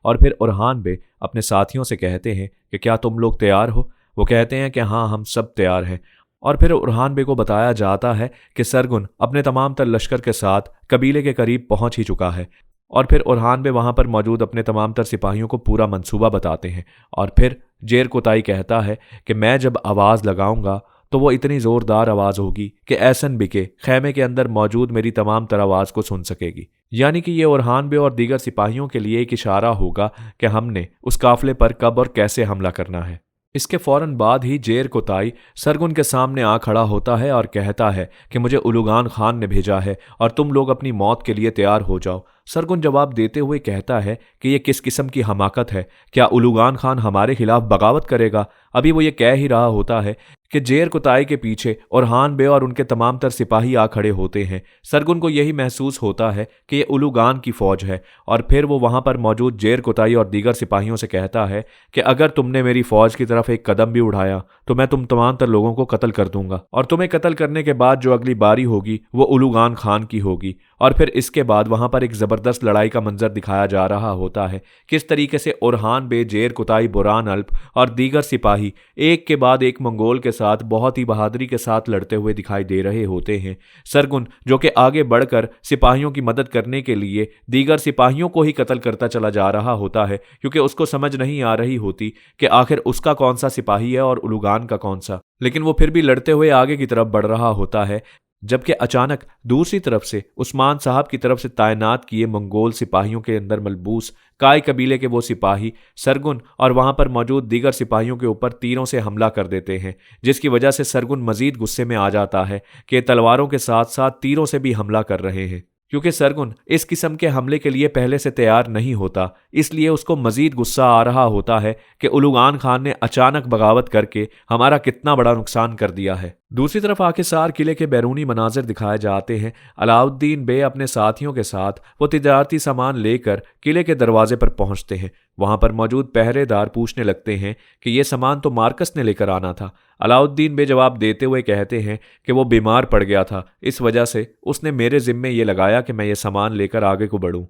और फिर उरहान बे अपने साथियों से कहते हैं कि क्या तुम लोग तैयार हो। वो कहते हैं कि हाँ, हम सब तैयार हैं। और फिर उरहान बे को बताया जाता है कि सरगुन अपने तमाम तर लश्कर के साथ कबीले के करीब पहुंच ही चुका है। और फिर उरहान बे वहां पर मौजूद अपने तमाम तर सिपाहियों को पूरा मंसूबा बताते हैं। और फिर जेर कोताई कहता है कि मैं जब आवाज़ लगाऊंगा तो वो इतनी ज़ोरदार आवाज़ होगी कि ऐसन बिके खैमे के अंदर मौजूद मेरी तमाम तर आवाज़ को सुन सकेगी। यानी कि ये उरहान बे और दीगर सिपाहियों के लिए एक इशारा होगा कि हमने उस काफिले पर कब और कैसे हमला करना है। इसके फौरन बाद ही जेर कोताई सरगुन के सामने आ खड़ा होता है और कहता है कि मुझे उलुगान खान ने भेजा है और तुम लोग अपनी मौत के लिए तैयार हो जाओ। सरगुन जवाब देते हुए कहता है कि यह किस किस्म की हमाकत है, क्या उलुगान खान हमारे खिलाफ बगावत करेगा। अभी वो ये कह ही रहा होता है कि जेर कुताई के पीछे उरहान बे और उनके तमाम तर सिपाही आ खड़े होते हैं। सरगुन को यही महसूस होता है कि यह उलुगान की फौज है। और फिर वो वहां पर मौजूद जेर कुताई और दीगर सिपाहियों से कहता है कि अगर तुमने मेरी फौज की तरफ एक कदम भी उठाया तो मैं तुम तमाम तर लोगों को कत्ल कर दूंगा, और तुम्हें कत्ल करने के बाद जो अगली बारी होगी वो उलुगान खान की होगी। और फिर इसके बाद वहां पर एक जबरदस्त लड़ाई का मंजर दिखाया जा रहा होता है। किस तरीके से उरहान बे, जेर कुताई, बुरान अल्प और दीगर सिपाही एक के बाद एक मंगोल के साथ बहुत ही बहादुरी के साथ लड़ते हुए दिखाई दे रहे होते हैं। सरगुन जो कि आगे बढ़कर सिपाहियों की मदद करने के लिए दीगर सिपाहियों को ही कत्ल करता चला जा रहा होता है, क्योंकि उसको समझ नहीं आ रही होती कि आखिर उसका कौन सा सिपाही है और उलुगान का कौन सा। लेकिन वो फिर भी लड़ते हुए आगे की तरफ बढ़ रहा होता है, जबकि अचानक दूसरी तरफ से उस्मान साहब की तरफ से तैनात किए मंगोल सिपाहियों के अंदर मलबूस काय कबीले के वो सिपाही सरगुन और वहां पर मौजूद दीगर सिपाहियों के ऊपर तीरों से हमला कर देते हैं, जिसकी वजह से सरगुन मजीद गुस्से में आ जाता है कि तलवारों के साथ साथ तीरों से भी हमला कर रहे हैं। क्योंकि सरगुन इस किस्म के हमले के लिए पहले से तैयार नहीं होता, इसलिए उसको मजीद गुस्सा आ रहा होता है कि उलुगान खान ने अचानक बगावत करके हमारा कितना बड़ा नुकसान कर दिया है। दूसरी तरफ आखिरकार किले के बैरूनी मनाजिर दिखाए जाते हैं। अलाउद्दीन बे अपने साथियों के साथ वो तिजारती सामान लेकर किले के दरवाजे पर पहुंचते हैं। वहां पर मौजूद पहरेदार पूछने लगते हैं कि यह सामान तो मार्कस ने लेकर आना था। अलाउद्दीन बे जवाब देते हुए कहते हैं कि वो बीमार पड़ गया था, इस वजह से उसने मेरे जिम्मे ये लगाया कि मैं ये सामान लेकर आगे को बढ़ूं,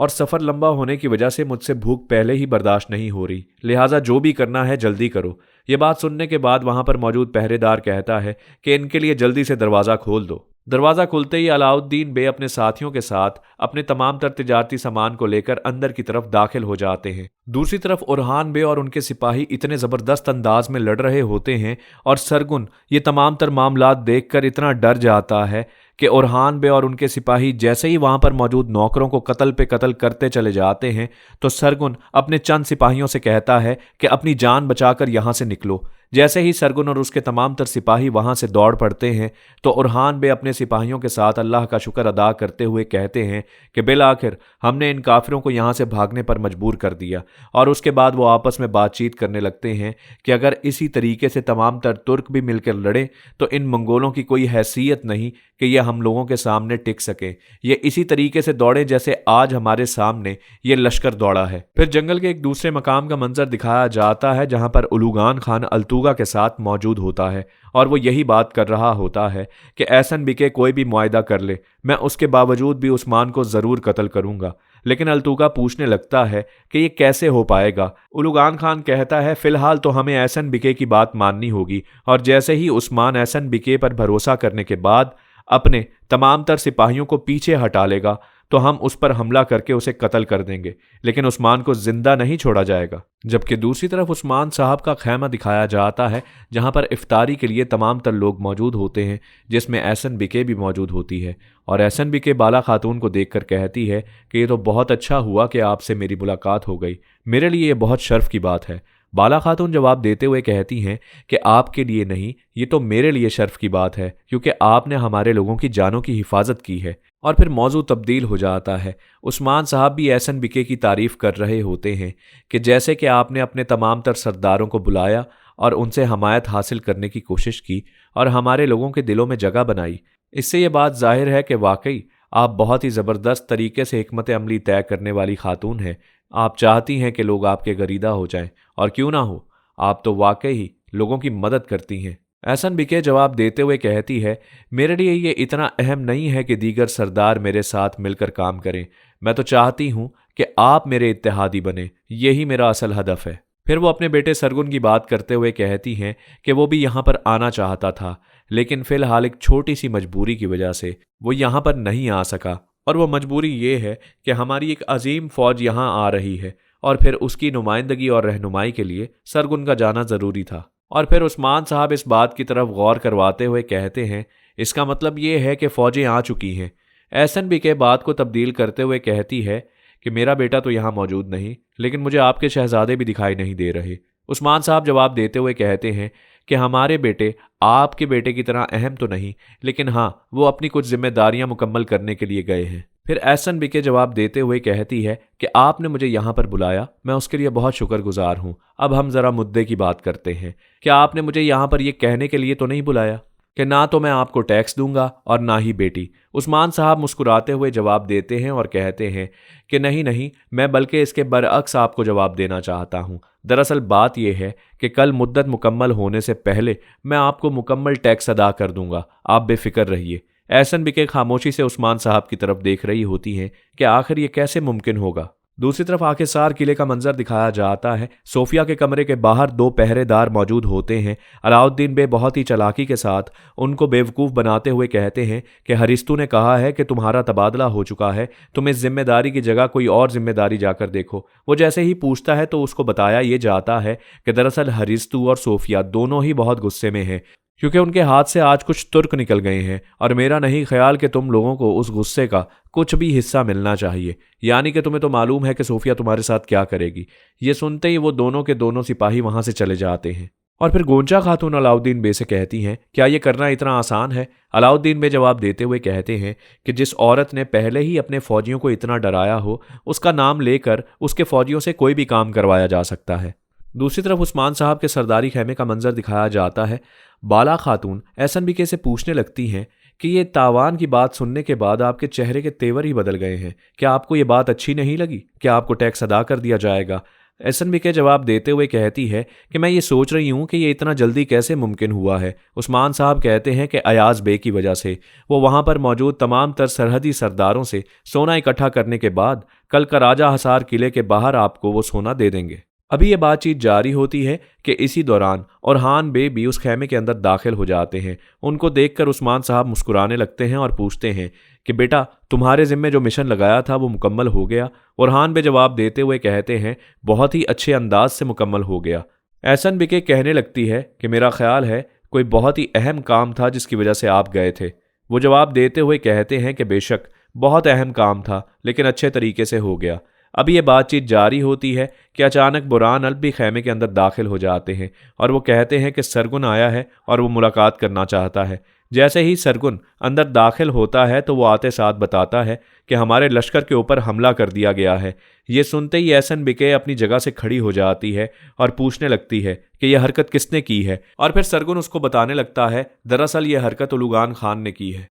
और सफ़र लंबा होने की वजह से मुझसे भूख पहले ही बर्दाश्त नहीं हो रही, लिहाजा जो भी करना है जल्दी करो। ये बात सुनने के बाद वहां पर मौजूद पहरेदार कहता है कि इनके लिए जल्दी से दरवाज़ा खोल दो। दरवाज़ा खुलते ही अलाउद्दीन बे अपने साथियों के साथ अपने तमाम तर तिजारती सामान को लेकर अंदर की तरफ दाखिल हो जाते हैं। दूसरी तरफ उरहान बे और उनके सिपाही इतने ज़बरदस्त अंदाज में लड़ रहे होते हैं और सरगुन ये तमाम तर मामलात देखकर इतना डर जाता है कि उरहान बे और उनके सिपाही जैसे ही वहां पर मौजूद नौकरों को कत्ल पे कत्ल करते चले जाते हैं तो सरगुन अपने चंद सिपाहियों से कहता है कि अपनी जान बचाकर यहां से निकलो। जैसे ही सरगुन और उसके तमाम तर सिपाही वहां से दौड़ पड़ते हैं तो उरहान बे अपने सिपाहियों के साथ अल्लाह का शुक्र अदा करते हुए कहते हैं कि बिल आखिर हमने इन काफिरों को यहां से भागने पर मजबूर कर दिया। और उसके बाद वो आपस में बातचीत करने लगते हैं कि अगर इसी तरीके से तमाम तर तुर्क भी मिलकर लड़े तो इन मंगोलों की कोई हैसियत नहीं कि यह हम लोगों के सामने टिक सके। ये इसी तरीके से दौड़े जैसे आज हमारे सामने ये लश्कर दौड़ा है। फिर जंगल के एक दूसरे मकाम का मंजर दिखाया जाता है जहां पर उलुगान खान अल्तुगा के साथ मौजूद होता है और वो यही बात कर रहा होता है कि ऐसन बिके कोई भी मुआयदा कर ले, मैं उसके बावजूद भी उस्मान को जरूर कत्ल करूंगा। लेकिन अल्तुगा पूछने लगता है कि ये कैसे हो पाएगा। उलुगान खान कहता है फिलहाल तो हमें ऐसन बिके की बात माननी होगी, और जैसे ही उस्मान ऐसन बिके पर भरोसा करने के बाद अपने तमाम तर सिपाहियों को पीछे हटा लेगा तो हम उस पर हमला करके उसे कत्ल कर देंगे, लेकिन उस्मान को जिंदा नहीं छोड़ा जाएगा। जबकि दूसरी तरफ उस्मान साहब का खैमा दिखाया जाता है जहां पर इफ्तारी के लिए तमाम तर लोग मौजूद होते हैं, जिसमें ऐसन बिके भी मौजूद होती है। और ऐसन बिके बाला खातून को देखकर कहती है कि ये तो बहुत अच्छा हुआ कि आपसे मेरी मुलाकात हो गई, मेरे लिए ये बहुत शर्फ की बात है। बाला खातून जवाब देते हुए कहती हैं कि आपके लिए नहीं, ये तो मेरे लिए शर्फ की बात है, क्योंकि आपने हमारे लोगों की जानों की हिफाजत की है। और फिर मौजू तब्दील हो जाता है। उस्मान साहब भी ऐसन बिके की तारीफ कर रहे होते हैं कि जैसे कि आपने अपने तमाम तर सरदारों को बुलाया और उनसे हमायत हासिल करने की कोशिश की और हमारे लोगों के दिलों में जगह बनाई। इससे ये बात जाहिर है कि वाकई आप बहुत ही ज़बरदस्त तरीके से हिकमत अमली तय करने वाली खातून हैं। आप चाहती हैं कि लोग आपके गरीदा हो जाएं, और क्यों ना हो, आप तो वाकई ही लोगों की मदद करती हैं। एहसन बीके जवाब देते हुए कहती है, मेरे लिए ये इतना अहम नहीं है कि दीगर सरदार मेरे साथ मिलकर काम करें। मैं तो चाहती हूं कि आप मेरे इत्तेहादी बने, यही मेरा असल हदफ है। फिर वो अपने बेटे सरगुन की बात करते हुए कहती हैं कि वो भी यहाँ पर आना चाहता था, लेकिन फिलहाल एक छोटी सी मजबूरी की वजह से वो यहाँ पर नहीं आ सका। और वो मजबूरी ये है कि हमारी एक अजीम फौज यहाँ आ रही है और फिर उसकी नुमाइंदगी और रहनुमाई के लिए सरगुन का जाना ज़रूरी था। और फिर उस्मान साहब इस बात की तरफ गौर करवाते हुए कहते हैं, इसका मतलब ये है कि फ़ौजें आ चुकी हैं। एहसन भी के बात को तब्दील करते हुए कहती है कि मेरा बेटा तो यहाँ मौजूद नहीं, लेकिन मुझे आपके शहजादे भी दिखाई नहीं दे रहे। उस्मान साहब जवाब देते हुए कहते हैं कि हमारे बेटे आपके बेटे की तरह अहम तो नहीं, लेकिन हाँ, वो अपनी कुछ जिम्मेदारियां मुकम्मल करने के लिए गए हैं। फिर एहसन बीके जवाब देते हुए कहती है कि आपने मुझे यहाँ पर बुलाया, मैं उसके लिए बहुत शुक्रगुजार हूँ। अब हम ज़रा मुद्दे की बात करते हैं। क्या आपने मुझे यहाँ पर यह कहने के लिए तो नहीं बुलाया कि ना तो मैं आपको टैक्स दूंगा और ना ही बेटी? उस्मान साहब मुस्कुराते हुए जवाब देते हैं और कहते हैं कि नहीं नहीं, मैं बल्कि इसके बरअक्स आपको जवाब देना चाहता हूँ। दरअसल बात यह है कि कल मुद्दत मुकम्मल होने से पहले मैं आपको मुकम्मल टैक्स अदा कर दूंगा, आप बेफिक्र रहिए। एहसन बीके खामोशी से उस्मान साहब की तरफ देख रही होती हैं कि आखिर ये कैसे मुमकिन होगा। दूसरी तरफ आखिरकार किले का मंजर दिखाया जाता है। सोफिया के कमरे के बाहर 2 पहरेदार मौजूद होते हैं। अलाउद्दीन बे बहुत ही चालाकी के साथ उनको बेवकूफ़ बनाते हुए कहते हैं कि हरिस्तु ने कहा है कि तुम्हारा तबादला हो चुका है, तुम इस जिम्मेदारी की जगह कोई और जिम्मेदारी जाकर देखो। वो जैसे ही पूछता है तो उसको बताया ये जाता है कि दरअसल हरिस्तु और सोफिया दोनों ही बहुत गुस्से में हैं, क्योंकि उनके हाथ से आज कुछ तुर्क निकल गए हैं और मेरा नहीं ख्याल कि तुम लोगों को उस गुस्से का कुछ भी हिस्सा मिलना चाहिए। यानी कि तुम्हें तो मालूम है कि सोफिया तुम्हारे साथ क्या करेगी। ये सुनते ही वो दोनों के दोनों सिपाही वहां से चले जाते हैं। और फिर गोंचा खातून अलाउद्दीन बे से कहती हैं, क्या ये करना इतना आसान है? अलाउद्दीन बे जवाब देते हुए कहते हैं कि जिस औरत ने पहले ही अपने फौजियों को इतना डराया हो, उसका नाम लेकर उसके फौजियों से कोई भी काम करवाया जा सकता है। दूसरी तरफ उस्मान साहब के सरदारी खेमे का मंजर दिखाया जाता है। बाला खातून एहसन बीके से पूछने लगती हैं कि ये तावान की बात सुनने के बाद आपके चेहरे के तेवर ही बदल गए हैं। क्या आपको ये बात अच्छी नहीं लगी? क्या आपको टैक्स अदा कर दिया जाएगा? एहसन बीके जवाब देते हुए कहती है कि मैं ये सोच रही हूँ कि ये इतना जल्दी कैसे मुमकिन हुआ है। उस्मान साहब कहते हैं कि अयाज बे की वजह से। वो वहाँ पर मौजूद तमाम तर सरहदी सरदारों से सोना इकट्ठा करने के बाद कल का राजा हसार किले के बाहर आपको वो सोना दे देंगे। अभी ये बातचीत जारी होती है कि इसी दौरान औरहान बे भी उस खेमे के अंदर दाखिल हो जाते हैं। उनको देखकर उस्मान साहब मुस्कुराने लगते हैं और पूछते हैं कि बेटा, तुम्हारे ज़िम्मे जो मिशन लगाया था वो मुकम्मल हो गया? औरहान बे जवाब देते हुए कहते हैं, बहुत ही अच्छे अंदाज से मुकम्मल हो गया। एहसन बीके कहने लगती है कि मेरा ख्याल है कोई बहुत ही अहम काम था जिसकी वजह से आप गए थे। वो जवाब देते हुए कहते हैं कि बेशक बहुत अहम काम था, लेकिन अच्छे तरीके से हो गया। अभी ये बातचीत जारी होती है कि अचानक बुरहान अल्ब भी खेमे के अंदर दाखिल हो जाते हैं और वो कहते हैं कि सरगुन आया है और वो मुलाकात करना चाहता है। जैसे ही सरगुन अंदर दाखिल होता है तो वो आते साथ बताता है कि हमारे लश्कर के ऊपर हमला कर दिया गया है। ये सुनते ही एहसन बीके अपनी जगह से खड़ी हो जाती है और पूछने लगती है कि यह हरकत किसने की है। और फिर सरगुन उसको बताने लगता है, दरअसल ये हरकत उलुगान खान ने की है।